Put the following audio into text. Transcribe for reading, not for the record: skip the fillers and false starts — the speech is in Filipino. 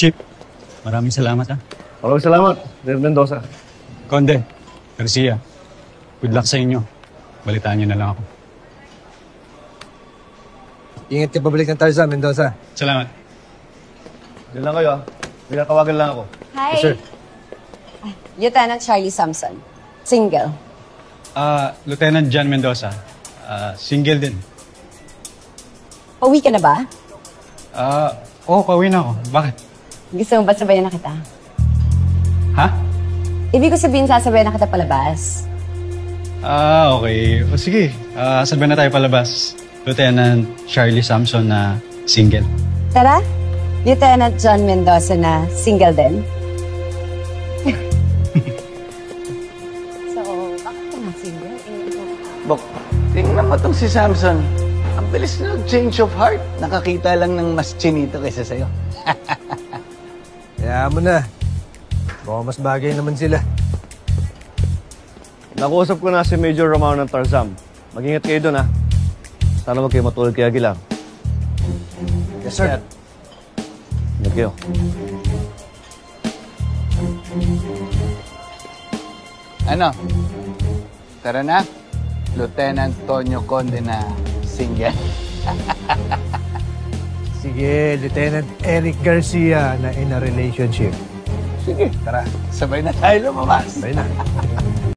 Chip, maraming salamat ha. Maraming salamat, Sir Mendoza. Conde, Garcia, good luck sa inyo. Balitaan niyo na lang ako. Ingat ka pabalik ng Tarzan, Mendoza. Salamat. Diyan lang kayo ah. Pinatawagan lang ako. Hi. Yes, sir. Lieutenant Charlie Samson. Single. Lieutenant John Mendoza. Single din. Pauwi ka na ba? Oo, pauwi na ako. Bakit? Gusto mo ba sabayan na kita? Ha? Ibig ko sabihin sasabayan na kita palabas. Okay. O sige, sabay na tayo palabas. Lieutenant Charlie Samson na single. Tara, Lieutenant John Mendoza na single din. So, bakit ka na single? Bok, tingnan mo tong si Samson. Ang bilis na change of heart. Nakakita lang ng mas chinito kaysa sa'yo. Kaya mo na. Baka mas bagay naman sila. Nakuusap ko na si Major Romao ng Tarzan. Mag-ingat kayo doon ha. Sana huwag kayo matulad kay Aguilar. Yes, sir. Ingat kayo. Ano? Tara na. Lieutenant Tonyo Conde na single. Sige, Lieutenant Eric Garcia na in a relationship. Sige, Tara, sabay na tayo lumabas. sabay na.